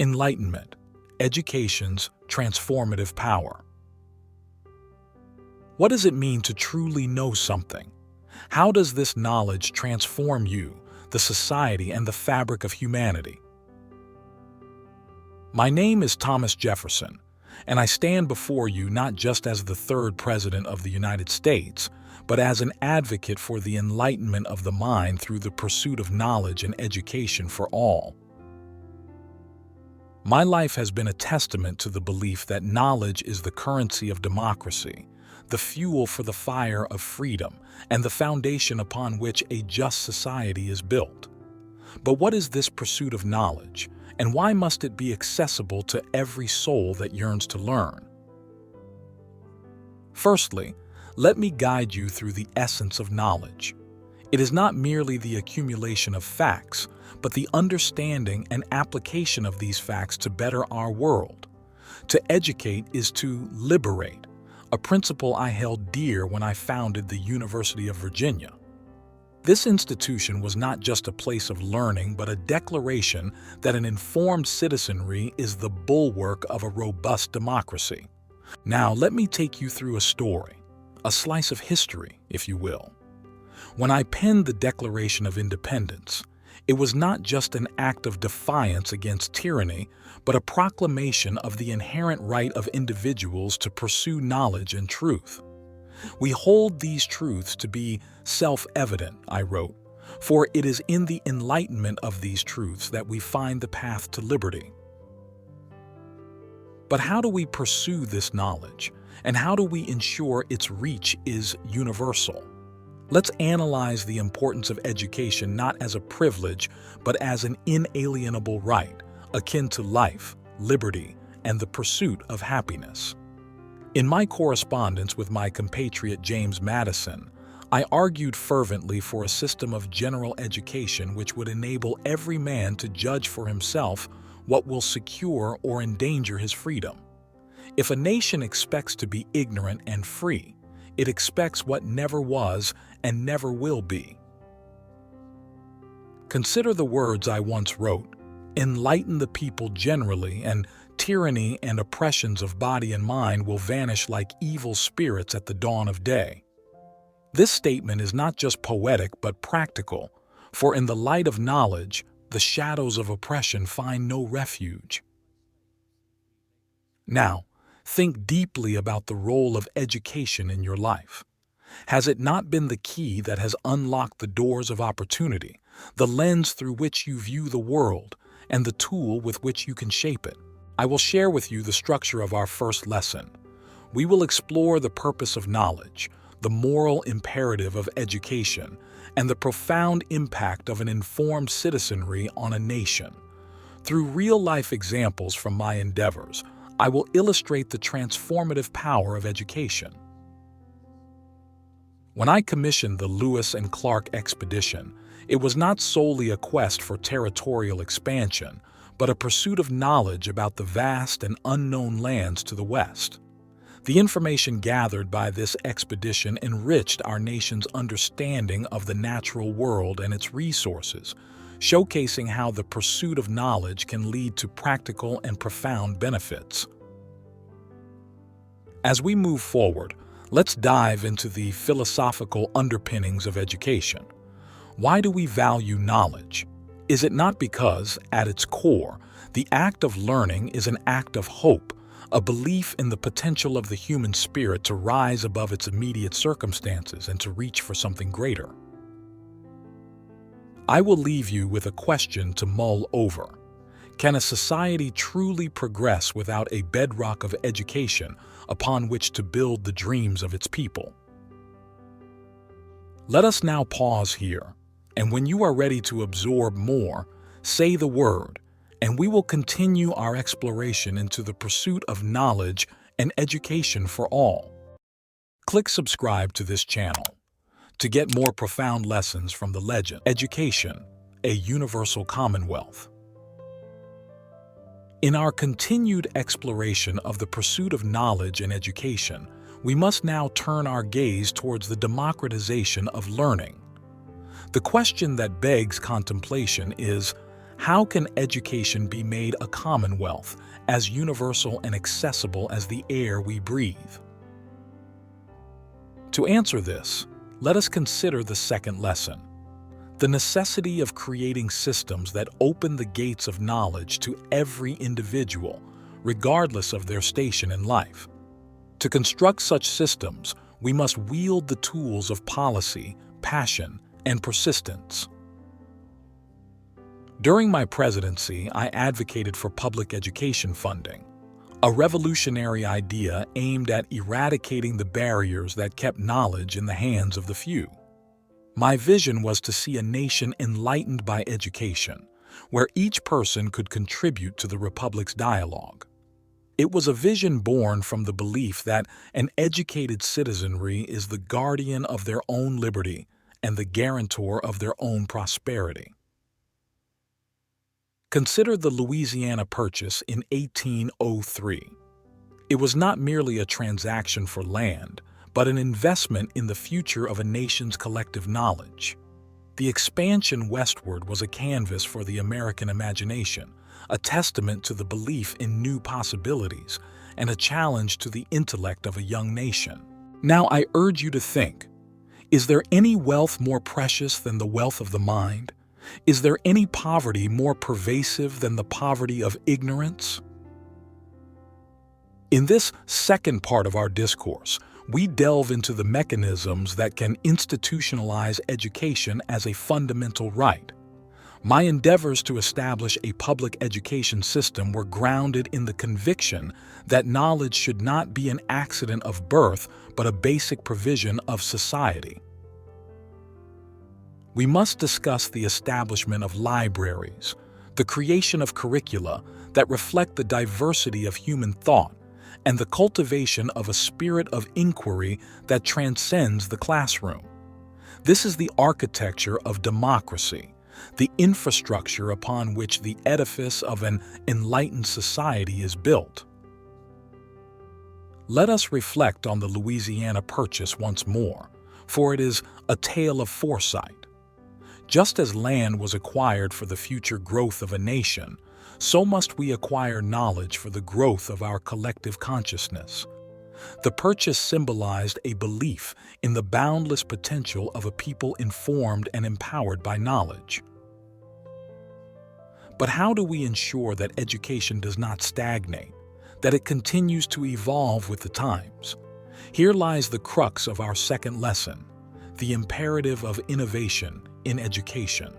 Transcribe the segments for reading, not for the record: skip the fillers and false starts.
Enlightenment, education's transformative power. What does it mean to truly know something? How does this knowledge transform you, the society, and the fabric of humanity? My name is Thomas Jefferson, and I stand before you not just as the third President of the United States, but as an advocate for the enlightenment of the mind through the pursuit of knowledge and education for all. My life has been a testament to the belief that knowledge is the currency of democracy, the fuel for the fire of freedom, and the foundation upon which a just society is built. But what is this pursuit of knowledge, and why must it be accessible to every soul that yearns to learn? Firstly, let me guide you through the essence of knowledge. It is not merely the accumulation of facts, but the understanding and application of these facts to better our world. To educate is to liberate, a principle I held dear when I founded the University of Virginia. This institution was not just a place of learning, but a declaration that an informed citizenry is the bulwark of a robust democracy. Now, let me take you through a story, a slice of history, if you will. When I penned the Declaration of Independence, it was not just an act of defiance against tyranny, but a proclamation of the inherent right of individuals to pursue knowledge and truth. We hold these truths to be self-evident, I wrote, for it is in the enlightenment of these truths that we find the path to liberty. But how do we pursue this knowledge, and how do we ensure its reach is universal? Let's analyze the importance of education not as a privilege, but as an inalienable right, akin to life, liberty, and the pursuit of happiness. In my correspondence with my compatriot James Madison, I argued fervently for a system of general education which would enable every man to judge for himself what will secure or endanger his freedom. If a nation expects to be ignorant and free, it expects what never was and never will be. Consider the words I once wrote: enlighten the people generally, and tyranny and oppressions of body and mind will vanish like evil spirits at the dawn of day. This statement is not just poetic but practical, for in the light of knowledge, the shadows of oppression find no refuge. Now, think deeply about the role of education in your life. Has it not been the key that has unlocked the doors of opportunity, the lens through which you view the world, and the tool with which you can shape it? I will share with you the structure of our first lesson. We will explore the purpose of knowledge, the moral imperative of education, and the profound impact of an informed citizenry on a nation. Through real-life examples from my endeavors, I will illustrate the transformative power of education. When I commissioned the Lewis and Clark expedition, it was not solely a quest for territorial expansion, but a pursuit of knowledge about the vast and unknown lands to the west. The information gathered by this expedition enriched our nation's understanding of the natural world and its resources, showcasing how the pursuit of knowledge can lead to practical and profound benefits. As we move forward, let's dive into the philosophical underpinnings of education. Why do we value knowledge? Is it not because, at its core, the act of learning is an act of hope, a belief in the potential of the human spirit to rise above its immediate circumstances and to reach for something greater? I will leave you with a question to mull over. Can a society truly progress without a bedrock of education upon which to build the dreams of its people? Let us now pause here, and when you are ready to absorb more, say the word, and we will continue our exploration into the pursuit of knowledge and education for all. Click subscribe to this channel to get more profound lessons from the legend, Education, a Universal Commonwealth. In our continued exploration of the pursuit of knowledge and education, we must now turn our gaze towards the democratization of learning. The question that begs contemplation is, How can education be made a commonwealth, as universal and accessible as the air we breathe? To answer this, let us consider the second lesson: the necessity of creating systems that open the gates of knowledge to every individual, regardless of their station in life. To construct such systems, we must wield the tools of policy, passion, and persistence. During my presidency, I advocated for public education funding, a revolutionary idea aimed at eradicating the barriers that kept knowledge in the hands of the few. My vision was to see a nation enlightened by education, where each person could contribute to the Republic's dialogue. It was a vision born from the belief that an educated citizenry is the guardian of their own liberty and the guarantor of their own prosperity. Consider the Louisiana Purchase in 1803. It was not merely a transaction for land, but an investment in the future of a nation's collective knowledge. The expansion westward was a canvas for the American imagination, a testament to the belief in new possibilities, and a challenge to the intellect of a young nation. Now I urge you to think, is there any wealth more precious than the wealth of the mind? Is there any poverty more pervasive than the poverty of ignorance? In this second part of our discourse, we delve into the mechanisms that can institutionalize education as a fundamental right. My endeavors to establish a public education system were grounded in the conviction that knowledge should not be an accident of birth, but a basic provision of society. We must discuss the establishment of libraries, the creation of curricula that reflect the diversity of human thought, and the cultivation of a spirit of inquiry that transcends the classroom. This is the architecture of democracy, the infrastructure upon which the edifice of an enlightened society is built. Let us reflect on the Louisiana Purchase once more, for it is a tale of foresight. Just as land was acquired for the future growth of a nation, so must we acquire knowledge for the growth of our collective consciousness. The purchase symbolized a belief in the boundless potential of a people informed and empowered by knowledge. But how do we ensure that education does not stagnate, that it continues to evolve with the times? Here lies the crux of our second lesson: the imperative of innovation in education.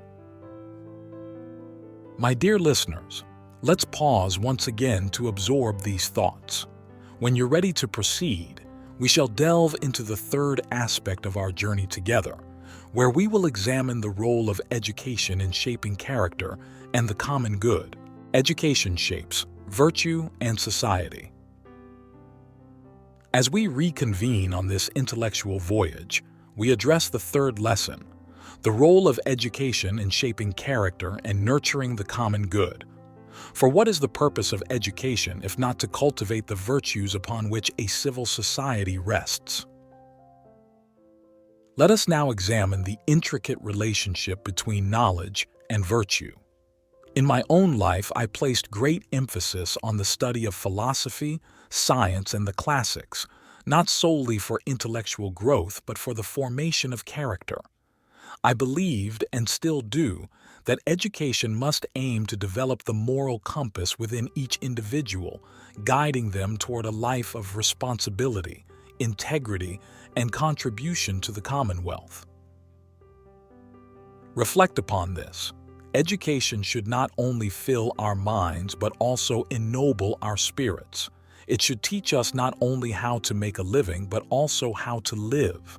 My dear listeners, let's pause once again to absorb these thoughts. When you're ready to proceed, we shall delve into the third aspect of our journey together, where we will examine the role of education in shaping character and the common good. Education shapes virtue and society. As we reconvene on this intellectual voyage, we address the third lesson: the role of education in shaping character and nurturing the common good. For what is the purpose of education if not to cultivate the virtues upon which a civil society rests? Let us now examine the intricate relationship between knowledge and virtue. In my own life, I placed great emphasis on the study of philosophy, science, and the classics, not solely for intellectual growth, but for the formation of character. I believed, and still do, that education must aim to develop the moral compass within each individual, guiding them toward a life of responsibility, integrity, and contribution to the Commonwealth. Reflect upon this. Education should not only fill our minds, but also ennoble our spirits. It should teach us not only how to make a living, but also how to live.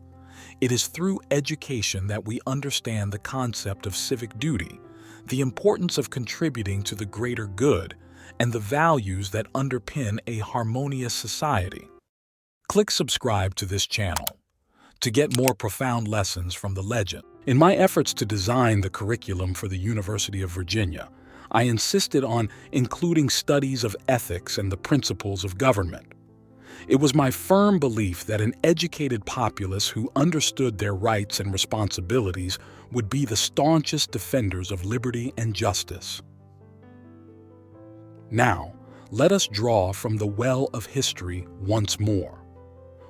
It is through education that we understand the concept of civic duty, the importance of contributing to the greater good, and the values that underpin a harmonious society. Click subscribe to this channel to get more profound lessons from the legend. In my efforts to design the curriculum for the University of Virginia, I insisted on including studies of ethics and the principles of government. It was my firm belief that an educated populace who understood their rights and responsibilities would be the staunchest defenders of liberty and justice. Now, let us draw from the well of history once more.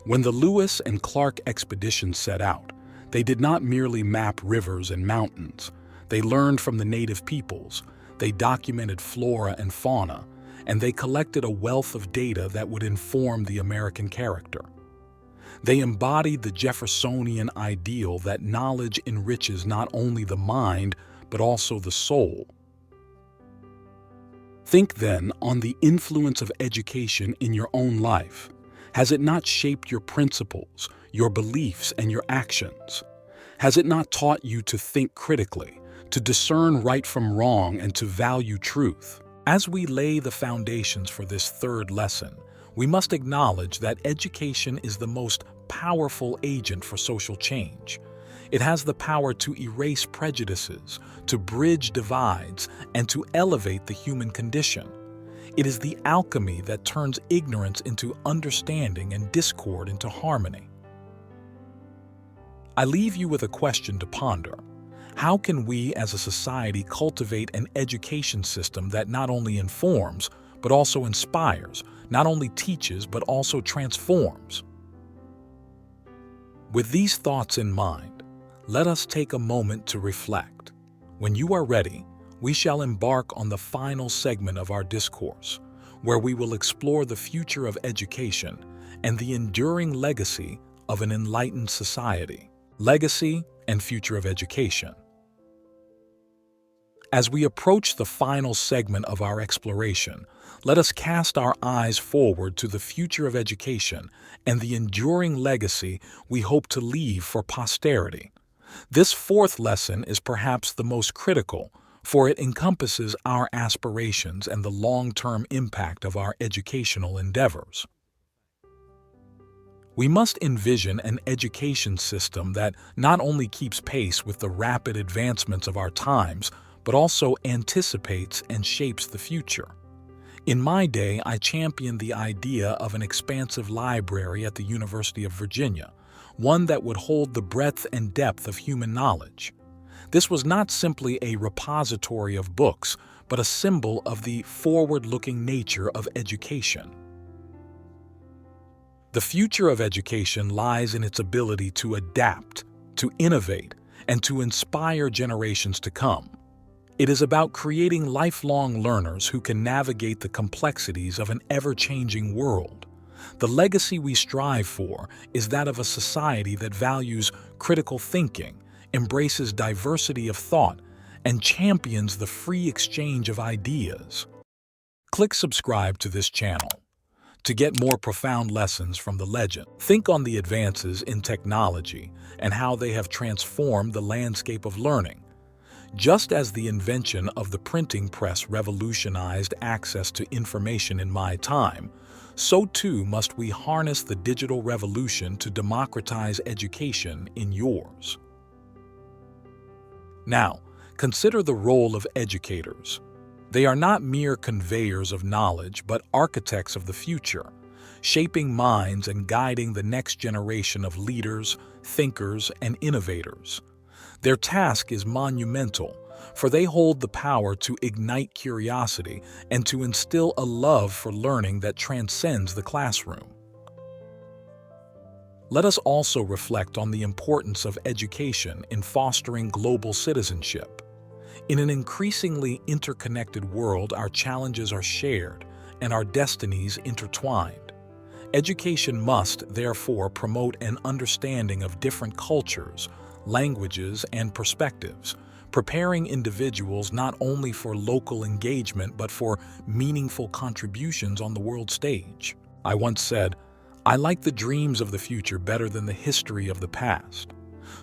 When the Lewis and Clark expeditions set out, they did not merely map rivers and mountains. They learned from the native peoples, they documented flora and fauna, and they collected a wealth of data that would inform the American character. They embodied the Jeffersonian ideal that knowledge enriches not only the mind, but also the soul. Think then on the influence of education in your own life. Has it not shaped your principles, your beliefs, and your actions? Has it not taught you to think critically, to discern right from wrong, and to value truth? As we lay the foundations for this third lesson, we must acknowledge that education is the most powerful agent for social change. It has the power to erase prejudices, to bridge divides, and to elevate the human condition. It is the alchemy that turns ignorance into understanding and discord into harmony. I leave you with a question to ponder. How can we as a society cultivate an education system that not only informs, but also inspires, not only teaches, but also transforms? With these thoughts in mind, let us take a moment to reflect. When you are ready, we shall embark on the final segment of our discourse, where we will explore the future of education and the enduring legacy of an enlightened society. Legacy and future of education. As we approach the final segment of our exploration, let us cast our eyes forward to the future of education and the enduring legacy we hope to leave for posterity. This fourth lesson is perhaps the most critical, for it encompasses our aspirations and the long-term impact of our educational endeavors. We must envision an education system that not only keeps pace with the rapid advancements of our times, but also anticipates and shapes the future. In my day, I championed the idea of an expansive library at the University of Virginia, one that would hold the breadth and depth of human knowledge. This was not simply a repository of books, but a symbol of the forward-looking nature of education. The future of education lies in its ability to adapt, to innovate, and to inspire generations to come. It is about creating lifelong learners who can navigate the complexities of an ever-changing world. The legacy we strive for is that of a society that values critical thinking, embraces diversity of thought, and champions the free exchange of ideas. Click subscribe to this channel to get more profound lessons from the legend. Think on the advances in technology and how they have transformed the landscape of learning. Just as the invention of the printing press revolutionized access to information in my time, so too must we harness the digital revolution to democratize education in yours. Now, consider the role of educators. They are not mere conveyors of knowledge, but architects of the future, shaping minds and guiding the next generation of leaders, thinkers, and innovators. Their task is monumental, for they hold the power to ignite curiosity and to instill a love for learning that transcends the classroom. Let us also reflect on the importance of education in fostering global citizenship. In an increasingly interconnected world, our challenges are shared and our destinies intertwined. Education must, therefore, promote an understanding of different cultures, languages, and perspectives, preparing individuals not only for local engagement but for meaningful contributions on the world stage. I once said, "I like the dreams of the future better than the history of the past."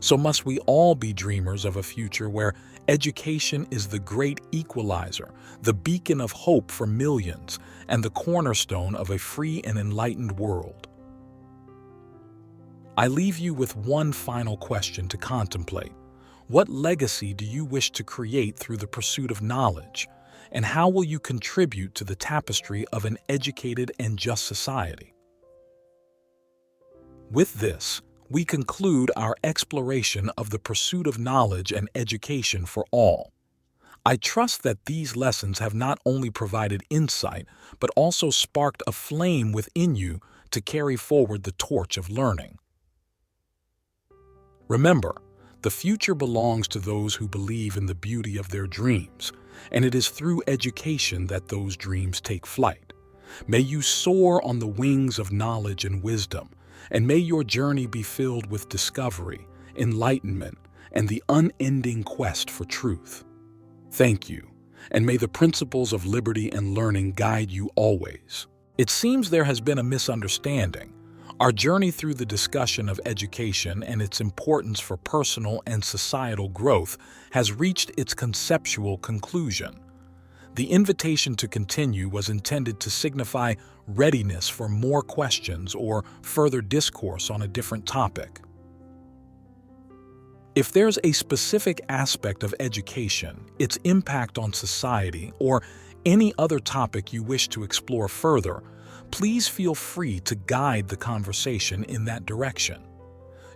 So must we all be dreamers of a future where education is the great equalizer, the beacon of hope for millions, and the cornerstone of a free and enlightened world. I leave you with one final question to contemplate. What legacy do you wish to create through the pursuit of knowledge? And how will you contribute to the tapestry of an educated and just society? With this, we conclude our exploration of the pursuit of knowledge and education for all. I trust that these lessons have not only provided insight, but also sparked a flame within you to carry forward the torch of learning. Remember, the future belongs to those who believe in the beauty of their dreams, and it is through education that those dreams take flight. May you soar on the wings of knowledge and wisdom, and may your journey be filled with discovery, enlightenment, and the unending quest for truth. Thank you, and may the principles of liberty and learning guide you always. It seems there has been a misunderstanding. Our journey through the discussion of education and its importance for personal and societal growth has reached its conceptual conclusion. The invitation to continue was intended to signify readiness for more questions or further discourse on a different topic. If there's a specific aspect of education, its impact on society, or any other topic you wish to explore further, please feel free to guide the conversation in that direction.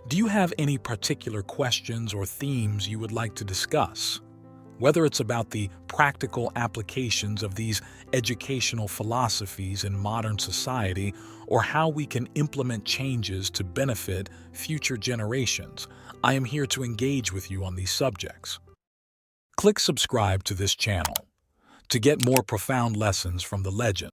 Do you have any particular questions or themes you would like to discuss? Whether it's about the practical applications of these educational philosophies in modern society or how we can implement changes to benefit future generations, I am here to engage with you on these subjects. Click subscribe to this channel to get more profound lessons from the legend.